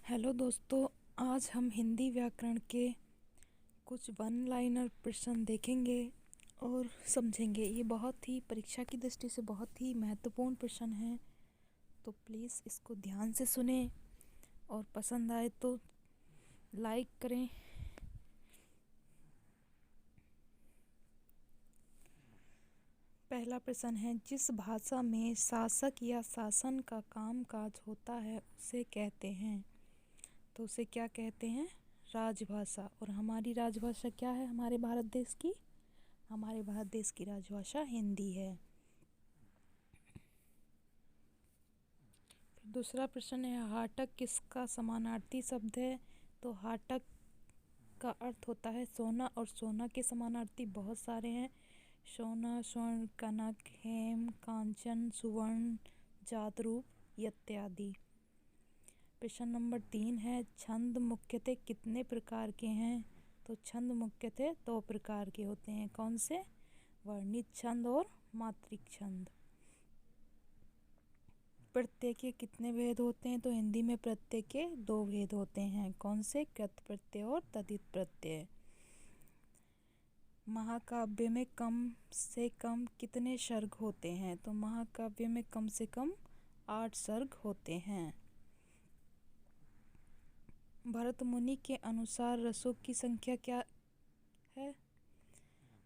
Hello दोस्तों, आज हम हिंदी व्याकरण के कुछ वन लाइनर प्रश्न देखेंगे और समझेंगे। ये बहुत ही परीक्षा की दृष्टि से बहुत ही महत्वपूर्ण प्रश्न हैं, तो प्लीज़ इसको ध्यान से सुनें और पसंद आए तो लाइक करें। पहला प्रश्न है, जिस भाषा में शासक या शासन का कामकाज होता है उसे कहते हैं। तो उसे क्या कहते हैं? राजभाषा। और हमारी राजभाषा क्या है हमारे भारत देश की? हमारे भारत देश की राजभाषा हिंदी है। फिर दूसरा प्रश्न है, हाटक किसका समानार्थी शब्द है? तो हाटक का अर्थ होता है सोना, और सोना के समानार्थी बहुत सारे हैं। सोना, स्वर्ण, कनक, हेम, कांचन, सुवर्ण, जातरूप इत्यादि। प्रश्न नंबर 3 है, छंद मुख्यतः कितने प्रकार के हैं? तो छंद मुख्यतः 2 प्रकार के होते हैं। कौन से? वर्णित छंद और मात्रिक छंद। प्रत्यय के कितने भेद होते हैं? तो हिंदी में प्रत्यय के 2 भेद होते हैं। कौन से? कृत प्रत्यय और तद्धित प्रत्यय। महाकाव्य में कम से कम कितने सर्ग होते हैं? तो महाकाव्य में कम से कम 8 सर्ग होते हैं। भरत मुनि के अनुसार रसों की संख्या क्या है?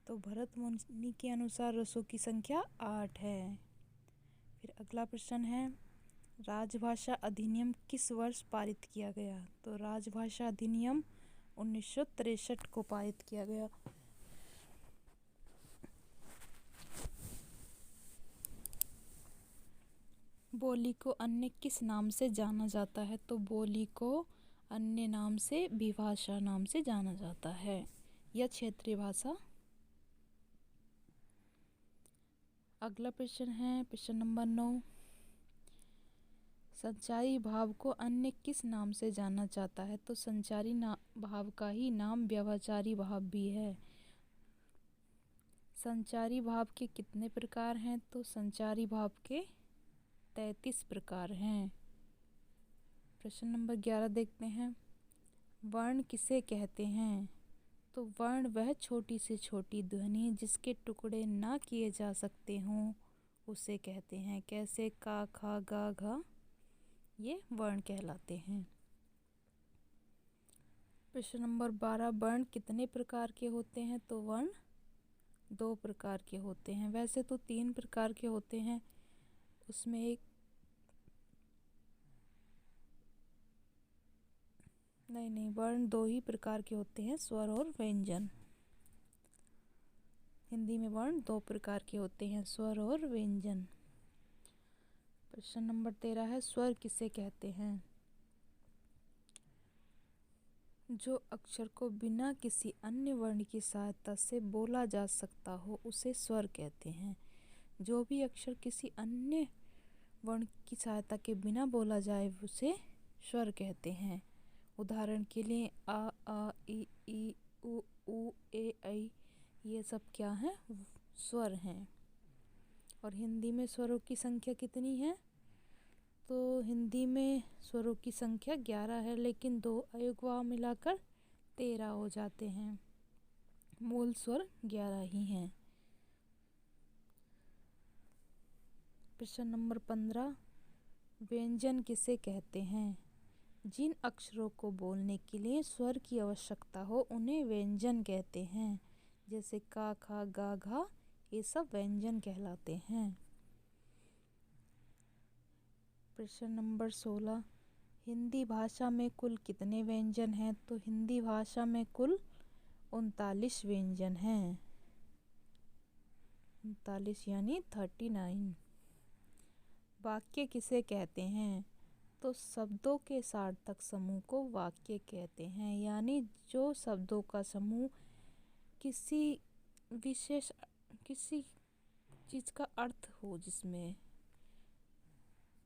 तो भरत मुनि के अनुसार रसों की संख्या 8 है। फिर अगला प्रश्न है, राजभाषा अधिनियम किस वर्ष पारित किया गया? तो राजभाषा अधिनियम 1963 को पारित किया गया। बोली को अन्य किस नाम से जाना जाता है? तो बोली को अन्य नाम से विभाषा नाम से जाना जाता है, या क्षेत्रीय भाषा। अगला प्रश्न है प्रश्न नंबर 9, संचारी भाव को अन्य किस नाम से जाना जाता है? तो संचारी भाव का ही नाम व्यवहारचारी भाव भी है। संचारी भाव के कितने प्रकार हैं? तो संचारी भाव के 33 प्रकार हैं। प्रश्न नंबर 11 देखते हैं, वर्ण किसे कहते हैं? तो वर्ण वह छोटी से छोटी ध्वनि जिसके टुकड़े ना किए जा सकते हों उसे कहते हैं। कैसे? का, खा, गा, घा, ये वर्ण कहलाते हैं। प्रश्न नंबर 12, वर्ण कितने प्रकार के होते हैं? तो वर्ण 2 प्रकार के होते हैं। वैसे तो 3 प्रकार के होते हैं, उसमें एक नहीं, वर्ण 2 ही प्रकार के होते हैं, स्वर और व्यंजन। हिंदी में वर्ण 2 प्रकार के होते हैं, स्वर और व्यंजन। प्रश्न नंबर 13 है, स्वर किसे कहते हैं? जो अक्षर को बिना किसी अन्य वर्ण की सहायता से बोला जा सकता हो उसे स्वर कहते हैं। जो भी अक्षर किसी अन्य वर्ण की सहायता के बिना बोला जाए उसे स्वर कहते हैं। उदाहरण के लिए आ, ई, उ, ए, ऐ, ये सब क्या हैं? स्वर हैं। और हिंदी में स्वरों की संख्या कितनी है? तो हिंदी में स्वरों की संख्या 11 है, लेकिन 2 अयुग्म मिलाकर 13 हो जाते हैं। मूल स्वर 11 ही हैं। प्रश्न नंबर 15, व्यंजन किसे कहते हैं? जिन अक्षरों को बोलने के लिए स्वर की आवश्यकता हो उन्हें व्यंजन कहते हैं। जैसे का, खा, गा, घा, ये सब व्यंजन कहलाते हैं। प्रश्न नंबर 16, हिंदी भाषा में कुल कितने व्यंजन हैं? तो हिंदी भाषा में कुल 39 व्यंजन हैं। 39 यानी 39। वाक्य किसे कहते हैं? तो शब्दों के सार्थक समूह को वाक्य कहते हैं, यानी जो शब्दों का समूह किसी विशेष किसी चीज़ का अर्थ हो, जिसमें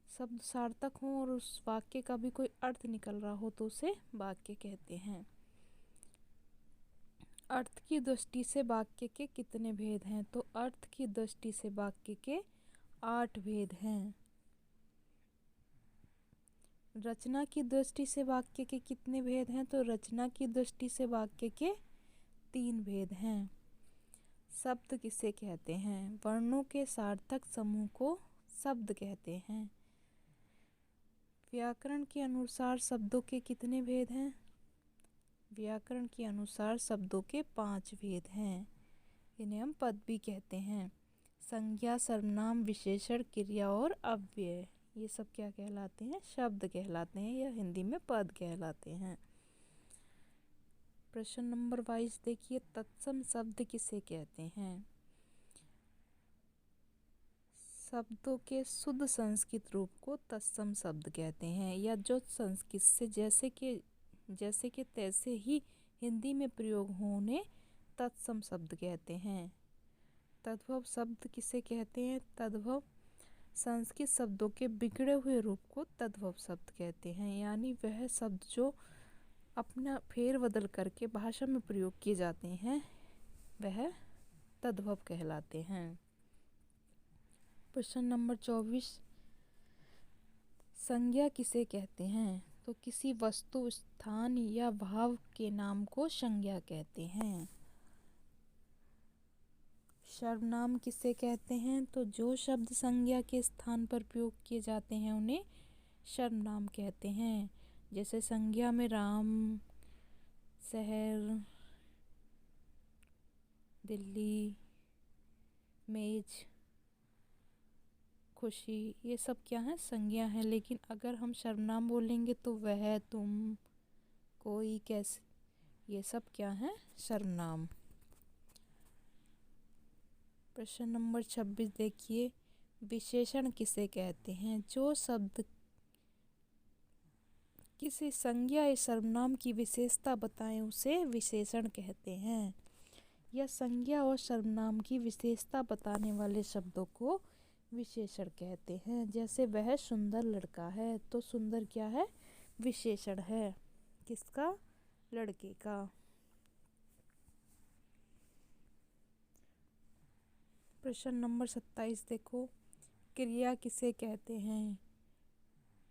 शब्द सार्थक हो और उस वाक्य का भी कोई अर्थ निकल रहा हो तो उसे वाक्य कहते हैं। अर्थ की दृष्टि से वाक्य के कितने भेद हैं? तो अर्थ की दृष्टि से वाक्य के 8 भेद हैं। रचना की दृष्टि से वाक्य के कितने भेद हैं? तो रचना की दृष्टि से वाक्य के 3 भेद हैं। शब्द किसे कहते हैं? वर्णों के सार्थक समूह को शब्द कहते हैं। व्याकरण के अनुसार शब्दों के कितने भेद हैं? व्याकरण के अनुसार शब्दों के 5 भेद हैं। इन्हें हम पद भी कहते हैं। संज्ञा, सर्वनाम, विशेषण, क्रिया और अव्यय, ये सब क्या कहलाते हैं? शब्द कहलाते हैं, या हिंदी में पद कहलाते हैं। प्रश्न नंबर 22 देखिए, तत्सम शब्द किसे कहते हैं? शब्दों के शुद्ध संस्कृत रूप को तत्सम शब्द कहते हैं, या जो संस्कृत से जैसे के तैसे ही हिंदी में प्रयोग हो उन्हें तत्सम शब्द कहते हैं। तद्भव शब्द किसे कहते हैं? तद्भव संस्कृत शब्दों के बिगड़े हुए रूप को तद्भव शब्द कहते हैं, यानी वह शब्द जो अपना फेर बदल करके भाषा में प्रयोग किए जाते हैं वह तद्भव कहलाते हैं। प्रश्न नंबर 24, संज्ञा किसे कहते हैं? तो किसी वस्तु, स्थान या भाव के नाम को संज्ञा कहते हैं। सर्वनाम किसे कहते हैं? तो जो शब्द संज्ञा के स्थान पर प्रयोग किए जाते हैं उन्हें सर्वनाम कहते हैं। जैसे संज्ञा में राम, शहर, दिल्ली, मेज, खुशी, ये सब क्या है? संज्ञा है। लेकिन अगर हम सर्वनाम बोलेंगे तो वह, तुम, कोई, कैसे, ये सब क्या है? सर्वनाम। प्रश्न नंबर 26 देखिए, विशेषण किसे कहते हैं? जो शब्द किसी संज्ञा या सर्वनाम की विशेषता बताएं उसे विशेषण कहते हैं, या संज्ञा और सर्वनाम की विशेषता बताने वाले शब्दों को विशेषण कहते हैं। जैसे वह सुंदर लड़का है, तो सुंदर क्या है? विशेषण है। किसका? लड़के का। प्रश्न नंबर 27 देखो, क्रिया किसे कहते हैं?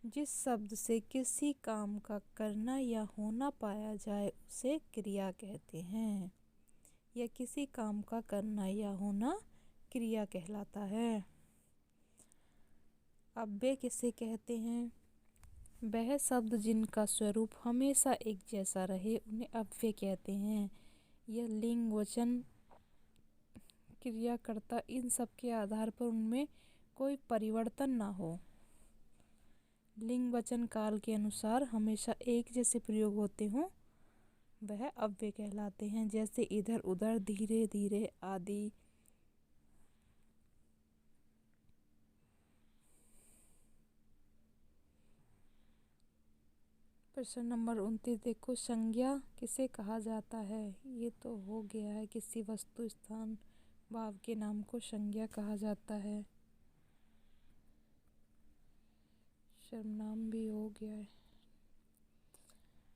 जिस शब्द से किसी काम का करना या होना पाया जाए उसे क्रिया कहते हैं, या किसी काम का करना या होना क्रिया कहलाता है। अव्यय किसे कहते हैं? वह शब्द जिनका स्वरूप हमेशा एक जैसा रहे उन्हें अव्यय कहते हैं। यह लिंग, वचन, क्रियाकर्ता, इन सब के आधार पर उनमें कोई परिवर्तन ना हो। लिंग, वचन, काल के अनुसार हमेशा एक जैसे प्रयोग होते हों वह अव्यय कहलाते हैं। जैसे इधर, उधर, धीरे, धीरे आदि। प्रश्न नंबर 29 देखो, संज्ञा किसे कहा जाता है? ये तो हो गया है, किसी वस्तु, स्थान, भाव के नाम को संज्ञा कहा जाता है। सर्वनाम भी हो गया है।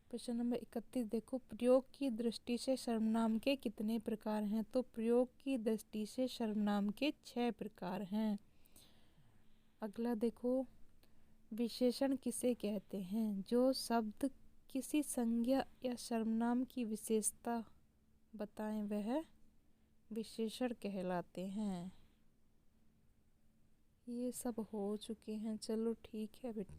प्रश्न नंबर 31 देखो, प्रयोग की दृष्टि से सर्वनाम के कितने प्रकार हैं? तो प्रयोग की दृष्टि से सर्वनाम के 6 प्रकार हैं। अगला देखो, विशेषण किसे कहते हैं? जो शब्द किसी संज्ञा या सर्वनाम की विशेषता बताएं वह विशेषण कहलाते हैं। ये सब हो चुके हैं। चलो ठीक है बेटा।